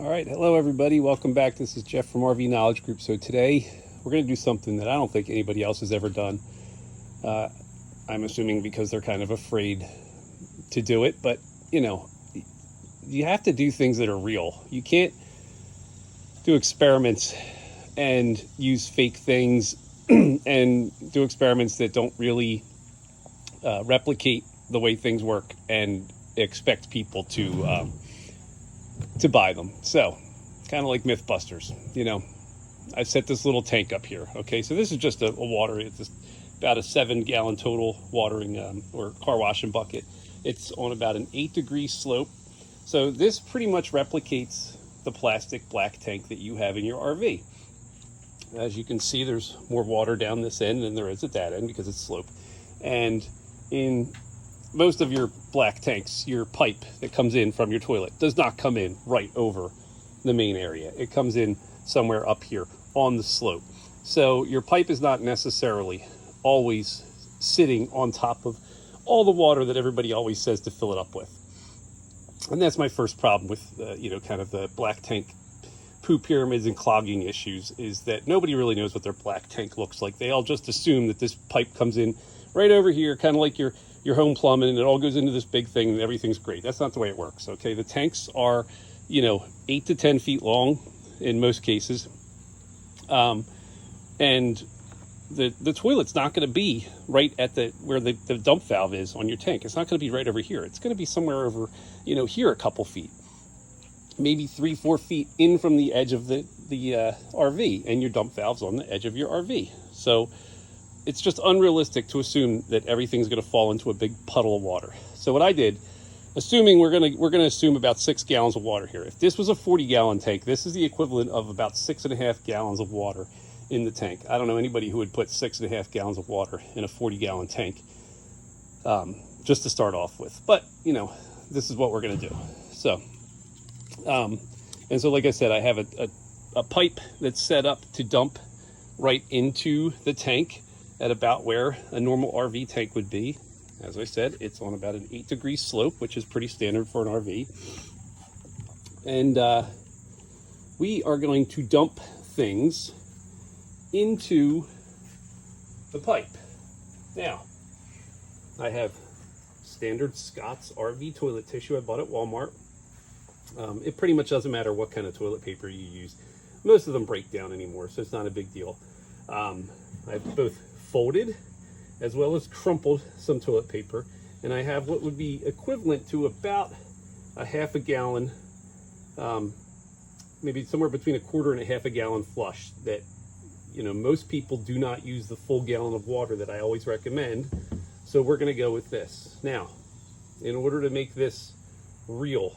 All right, hello everybody. Welcome back. This is Jeff from RV Knowledge Group. So today we're going to do something that I don't think anybody else has ever done. I'm assuming because they're kind of afraid to do it, but you know, you have to do things that are real. You can't do experiments and use fake things and do experiments that don't really replicate the way things work and expect people to buy them. So, kind of like Mythbusters, you know. I set this little tank up here. Okay, so this is just a water. It's about a 7-gallon total watering or car washing bucket. It's on about an 8-degree slope. So this pretty much replicates the plastic black tank that you have in your RV. As you can see, there's more water down this end than there is at that end because it's sloped. And in most of your black tanks, your pipe that comes in from your toilet does not come in right over the main area. It comes in somewhere up here on the slope. So your pipe is not necessarily always sitting on top of all the water that everybody always says to fill it up with. And that's my first problem with, kind of the black tank poo pyramids and clogging issues, is that nobody really knows what their black tank looks like. They all just assume that this pipe comes in right over here, kind of like your home plumbing, and it all goes into this big thing and everything's great. That's not the way it works. Okay, the tanks are 8 to 10 feet long in most cases, and the toilet's not going to be right at where the dump valve is on your tank. It's not going to be right over here. It's going to be somewhere over here a couple feet, maybe 3-4 feet in from the edge of the RV, and your dump valve's on the edge of your RV. So it's just unrealistic to assume that everything's going to fall into a big puddle of water. So what I did, assuming we're going to assume about 6 gallons of water here. If this was a 40-gallon tank, this is the equivalent of about 6.5 gallons of water in the tank. I don't know anybody who would put 6.5 gallons of water in a 40-gallon tank, just to start off with. But this is what we're going to do. So, and so like I said, I have a pipe that's set up to dump right into the tank at about where a normal RV tank would be. As I said, it's on about an 8-degree slope, which is pretty standard for an RV. And we are going to dump things into the pipe. Now, I have standard Scott's RV toilet tissue I bought at Walmart. It pretty much doesn't matter what kind of toilet paper you use. Most of them break down anymore, so it's not a big deal. I've both folded as well as crumpled some toilet paper, and I have what would be equivalent to about a half a gallon, maybe somewhere between a quarter and a half a gallon flush that most people do not use the full gallon of water that I always recommend. So we're going to go with this. Now, in order to make this real,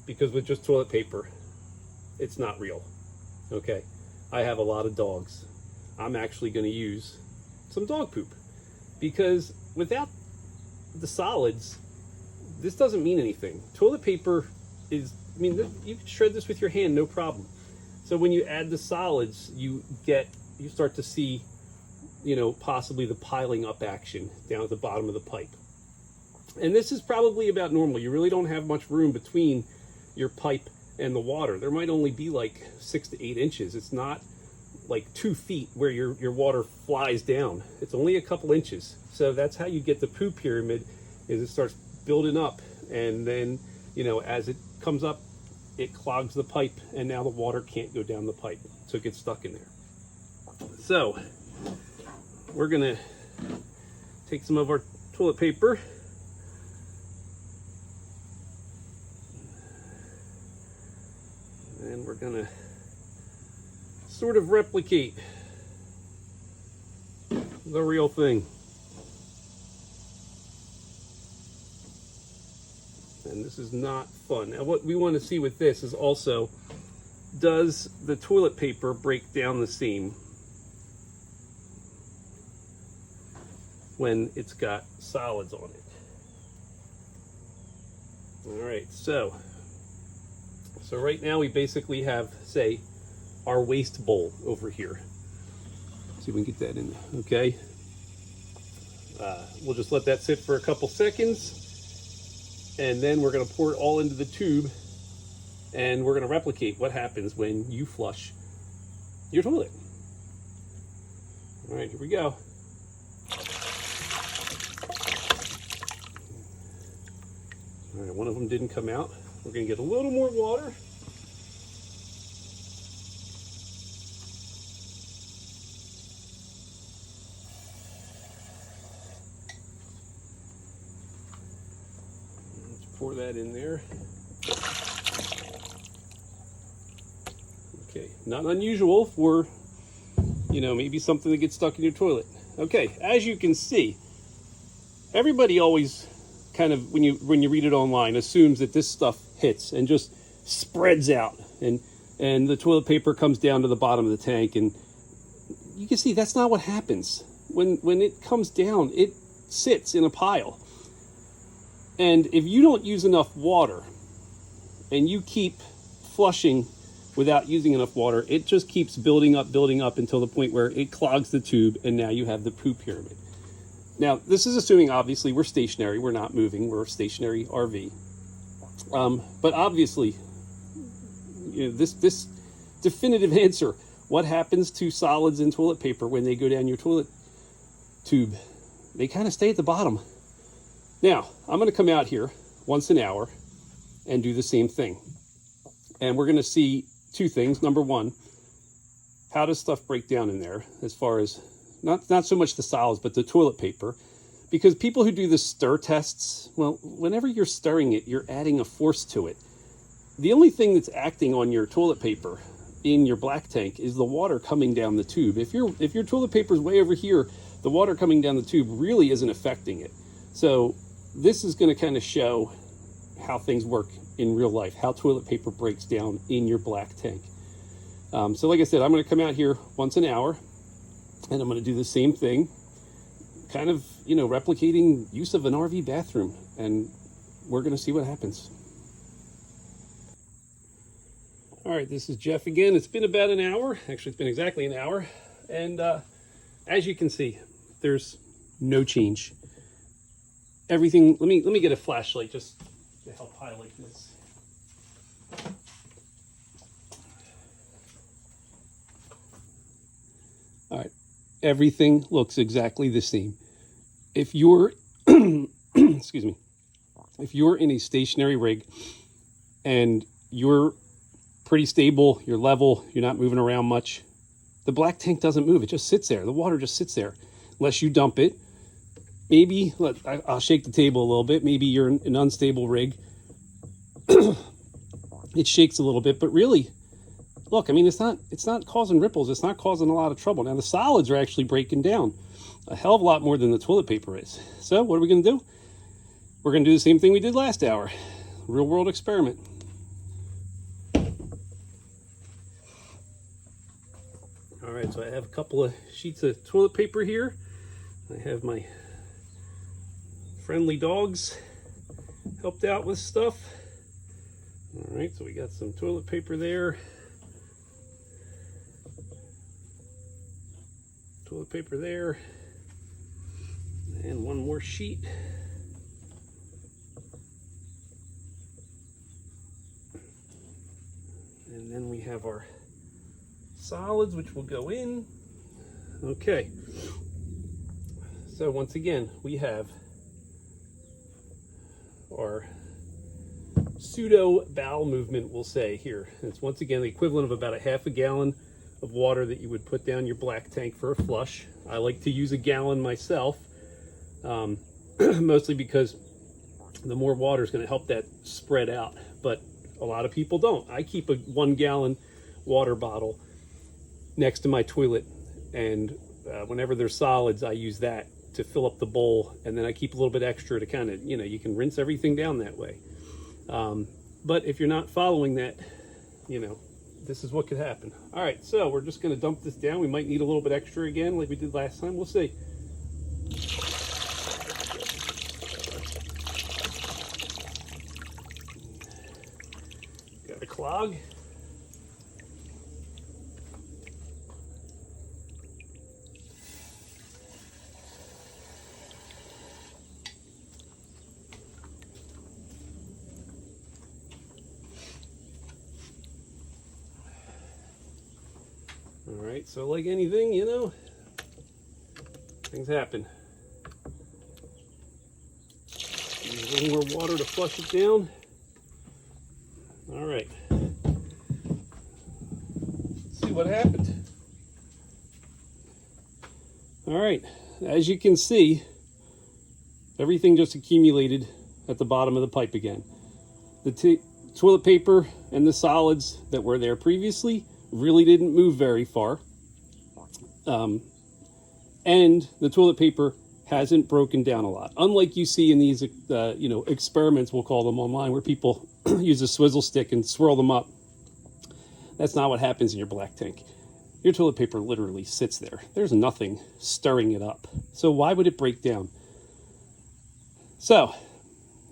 because with just toilet paper, it's not real. Okay, I have a lot of dogs. I'm actually going to use some dog poop, because without the solids, this doesn't mean anything. Toilet paper is, you can shred this with your hand, no problem. So when you add the solids, you start to see, possibly the piling up action down at the bottom of the pipe. And this is probably about normal. You really don't have much room between your pipe and the water. There might only be like 6 to 8 inches. It's not like 2 feet where your water flies down. It's only a couple inches. So that's how you get the poo pyramid, is it starts building up, and then as it comes up, it clogs the pipe, and now the water can't go down the pipe, so it gets stuck in there. So we're gonna take some of our toilet paper, and we're gonna sort of replicate the real thing. And this is not fun. Now what we want to see with this is also, does the toilet paper break down the seam when it's got solids on it? All right, so right now we basically have, say, our waste bowl over here. See if we can get that in there, okay? We'll just let that sit for a couple seconds, and then we're going to pour it all into the tube And we're going to replicate what happens when you flush your toilet. All right, here we go. All right, one of them didn't come out. We're going to get a little more water. Let's pour that in there. Okay, not unusual for, maybe something that gets stuck in your toilet. Okay, as you can see, everybody always kind of, when you read it online, assumes that this stuff hits and just spreads out, and the toilet paper comes down to the bottom of the tank, and you can see that's not what happens. When it comes down, it sits in a pile. And if you don't use enough water and you keep flushing without using enough water, it just keeps building up until the point where it clogs the tube, and now you have the poop pyramid. Now, this is assuming, obviously, we're stationary. We're not moving. We're a stationary RV. But obviously, this definitive answer, what happens to solids in toilet paper when they go down your toilet tube? They kind of stay at the bottom. Now, I'm going to come out here once an hour and do the same thing. And we're going to see two things. Number one, how does stuff break down in there, as far as not so much the solids, but the toilet paper. Because people who do the stir tests, well, whenever you're stirring it, you're adding a force to it. The only thing that's acting on your toilet paper in your black tank is the water coming down the tube. If your toilet paper is way over here, the water coming down the tube really isn't affecting it. So this is going to kind of show how things work in real life, how toilet paper breaks down in your black tank. So like I said, I'm going to come out here once an hour, and I'm going to do the same thing, kind of, replicating use of an RV bathroom, and we're going to see what happens. All right, this is Jeff again. It's been about an hour. Actually, it's been exactly an hour. And as you can see, there's no change. Everything, let me get a flashlight just to help highlight this. All right, everything looks exactly the same. If you're, excuse me, if you're in a stationary rig and you're pretty stable, you're level, you're not moving around much, the black tank doesn't move. It just sits there. The water just sits there unless you dump it. Maybe, I'll shake the table a little bit. Maybe you're in an unstable rig. It shakes a little bit, but really, look, I mean, it's not causing ripples. It's not causing a lot of trouble. Now, the solids are actually breaking down a hell of a lot more than the toilet paper is. So what are we going to do? We're going to do the same thing we did last hour. Real world experiment. All right, so I have a couple of sheets of toilet paper here. I have my friendly dogs helped out with stuff. All right, so we got some toilet paper there. Toilet paper there. And one more sheet. And then we have our solids, which will go in. Okay. So once again, we have our pseudo bowel movement, we'll say here. It's once again the equivalent of about a half a gallon of water that you would put down your black tank for a flush. I like to use a gallon myself, mostly because the more water is going to help that spread out, but a lot of people don't. I keep a 1 gallon water bottle next to my toilet, and whenever there's solids, I use that to fill up the bowl, and then I keep a little bit extra to kind of, you can rinse everything down that way. But if you're not following that, this is what could happen. All right, so we're just going to dump this down. We might need a little bit extra again like we did last time. We'll see. Got a clog. All right, so like anything, you know, things happen. Use a little more water to flush it down. All right. Let's see what happened. All right, as you can see, everything just accumulated at the bottom of the pipe again. The toilet paper and the solids that were there previously really didn't move very far. And the toilet paper hasn't broken down a lot. Unlike you see in these, experiments, we'll call them online, where people use a swizzle stick and swirl them up. That's not what happens in your black tank. Your toilet paper literally sits there. There's nothing stirring it up. So why would it break down? So,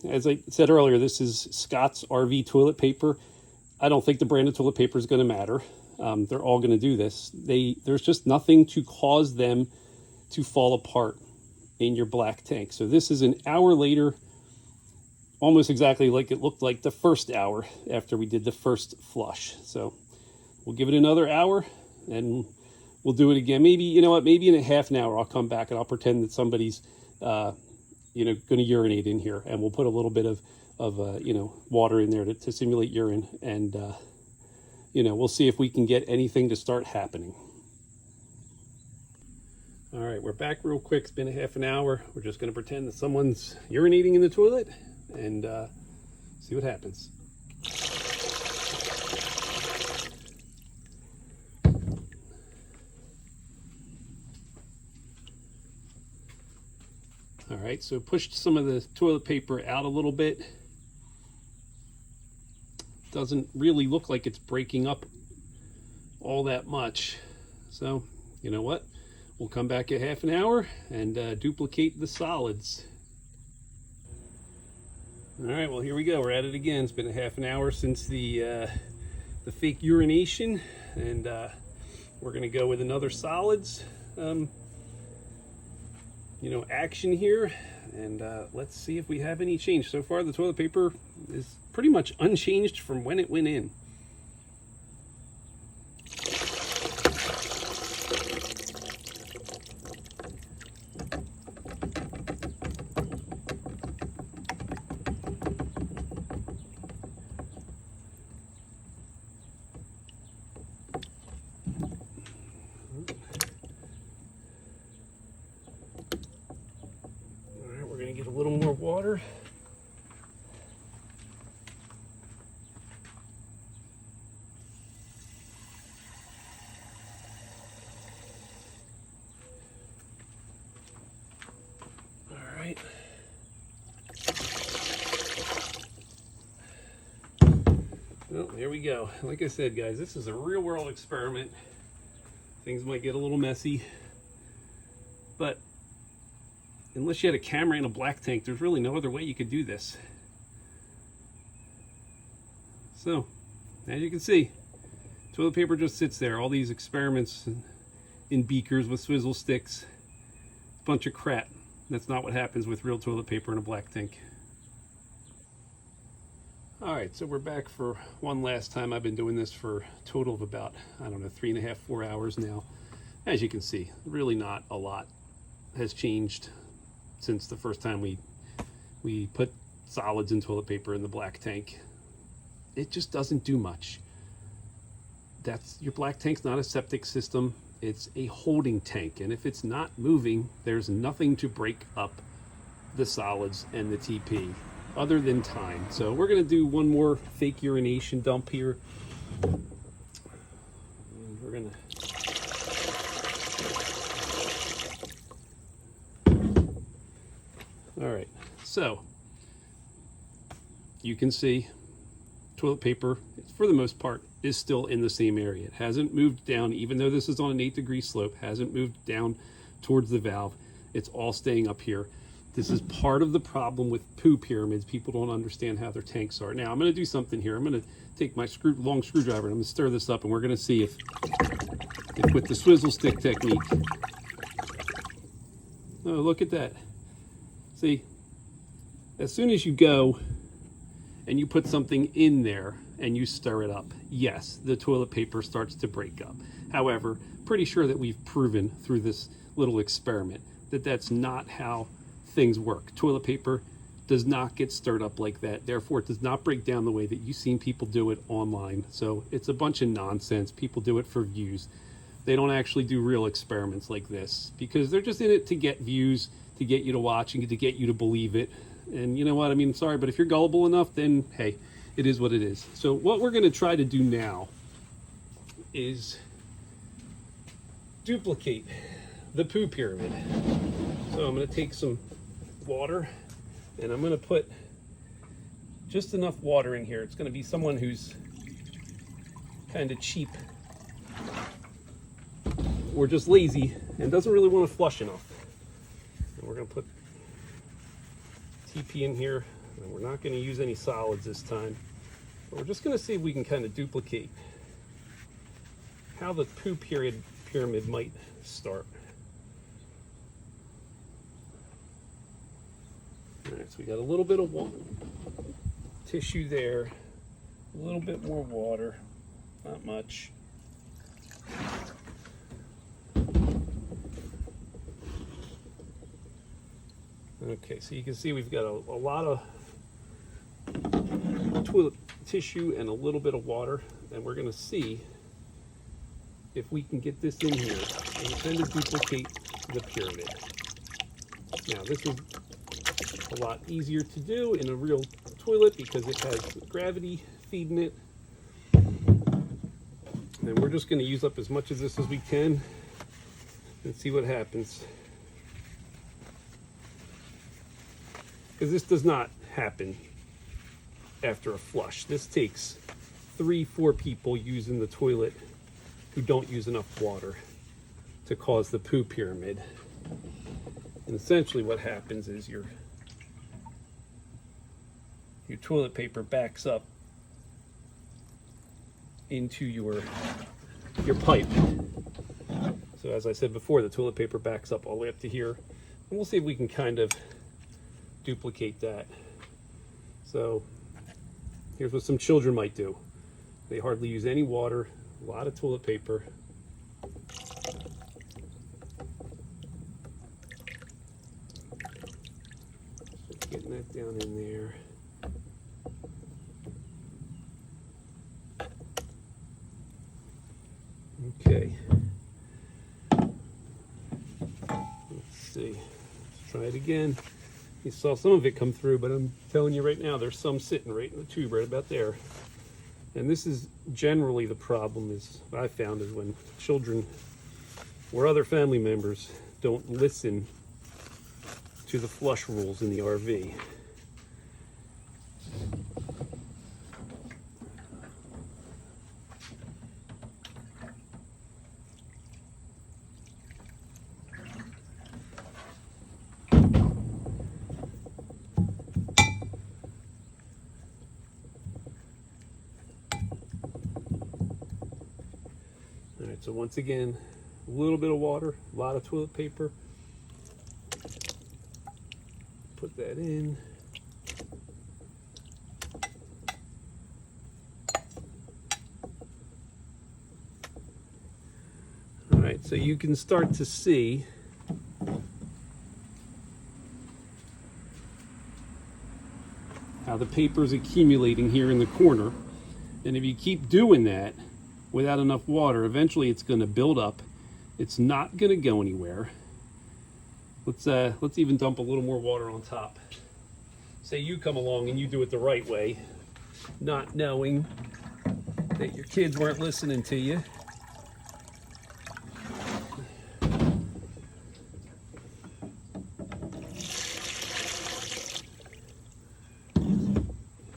as I said earlier, this is Scott's RV toilet paper. I don't think the brand of toilet paper is going to matter. They're all going to do this. There's just nothing to cause them to fall apart in your black tank. So this is an hour later, almost exactly like it looked like the first hour after we did the first flush. So we'll give it another hour and we'll do it again. Maybe, you know what, maybe in a half an hour I'll come back and I'll pretend that somebody's going to urinate in here, and we'll put a little bit of water in there to simulate urine, and we'll see if we can get anything to start happening. All right, we're back real quick. It's been a half an hour. We're just going to pretend that someone's urinating in the toilet and see what happens. All right, so pushed some of the toilet paper out a little bit. Doesn't really look like it's breaking up all that much. So, you know what? We'll come back a half an hour and duplicate the solids. All right, well, here we go. We're at it again. It's been a half an hour since the fake urination, and we're going to go with another solids action here, and let's see if we have any change. So far the toilet paper is pretty much unchanged from when it went in. We're going to get a little more water. All right. Well, there we go. Like I said, guys, this is a real world experiment. Things might get a little messy, but unless you had a camera in a black tank, there's really no other way you could do this. So, as you can see, toilet paper just sits there. All these experiments in beakers with swizzle sticks, bunch of crap. That's not what happens with real toilet paper in a black tank. All right, so we're back for one last time. I've been doing this for a total of about, 3.5, 4 hours now. As you can see, really not a lot has changed since the first time we put solids and toilet paper in the black tank. It just doesn't do much. Your black tank's not a septic system. It's a holding tank, and if it's not moving, there's nothing to break up the solids and the TP other than time. So we're going to do one more fake urination dump here. And we're going to all right, so you can see toilet paper, for the most part, is still in the same area. It hasn't moved down, even though this is on an 8-degree slope, hasn't moved down towards the valve. It's all staying up here. This is part of the problem with poo pyramids. People don't understand how their tanks are. Now, I'm going to do something here. I'm going to take my long screwdriver and I'm going to stir this up, and we're going to see if with the swizzle stick technique. Oh, look at that. See, as soon as you go and you put something in there, and you stir it up, yes, the toilet paper starts to break up. However, pretty sure that we've proven through this little experiment that that's not how things work. Toilet paper does not get stirred up like that. Therefore, it does not break down the way that you've seen people do it online. So it's a bunch of nonsense. People do it for views. They don't actually do real experiments like this because they're just in it to get views, to get you to watch and to get you to believe it. And you know what? I mean, sorry, but if you're gullible enough, then hey, it is what it is. So what we're going to try to do now is duplicate the poo pyramid. So I'm going to take some water and I'm going to put just enough water in here. It's going to be someone who's kind of cheap or just lazy and doesn't really want to flush enough. And we're going to put TP in here, and we're not going to use any solids this time. But we're just going to see if we can kind of duplicate how the poo pyramid might start. All right, so we got a little bit of tissue there, a little bit more water, not much. Okay, so you can see we've got a lot of toilet tissue and a little bit of water, and we're going to see if we can get this in here and kind of duplicate the pyramid. Now, this is a lot easier to do in a real toilet because it has gravity feeding it. And we're just going to use up as much of this as we can and see what happens. Because this does not happen after a flush. This takes 3-4 people using the toilet who don't use enough water to cause the poo pyramid. And essentially what happens is your toilet paper backs up into your pipe. So as I said before, the toilet paper backs up all the way up to here. And we'll see if we can kind of duplicate that. So here's what some children might do. They hardly use any water, a lot of toilet paper. Just getting that down in there. Okay. Let's see. Let's try it again. You saw some of it come through, but I'm telling you right now, there's some sitting right in the tube right about there. And this is generally the problem, is what I found, is when children or other family members don't listen to the flush rules in the RV. All right, so once again, a little bit of water, a lot of toilet paper. Put that in. All right, so you can start to see how the paper is accumulating here in the corner. And if you keep doing that without enough water, eventually it's going to build up. It's not going to go anywhere. Let's even dump a little more water on top. Say you come along and you do it the right way, not knowing that your kids weren't listening to you.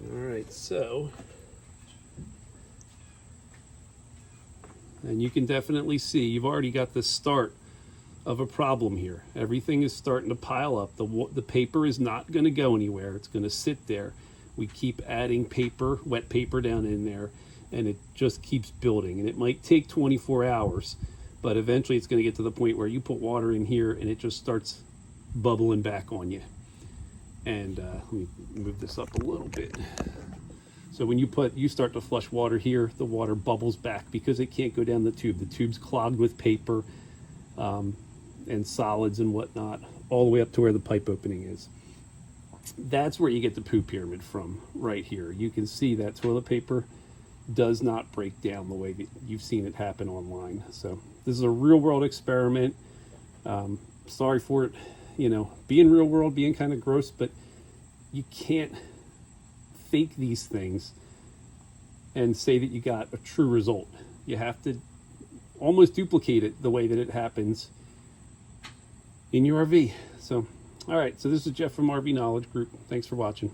All right, so, and you can definitely see you've already got the start of a problem here. Everything is starting to pile up. The paper is not going to go anywhere. It's going to sit there. We keep adding paper, wet paper down in there, and it just keeps building. And it might take 24 hours, but eventually it's going to get to the point where you put water in here and it just starts bubbling back on you. And let me move this up a little bit So when you start to flush water here, the water bubbles back because it can't go down the tube. The tube's clogged with paper and solids and whatnot, all the way up to where the pipe opening is. That's where you get the poo pyramid from, right here. You can see that toilet paper does not break down the way that you've seen it happen online. So this is a real world experiment. Sorry for it, being real world, being kind of gross, but you can't fake these things and say that you got a true result. You have to almost duplicate it the way that it happens in your RV. So, all right, so this is Jeff from RV Knowledge Group. Thanks for watching.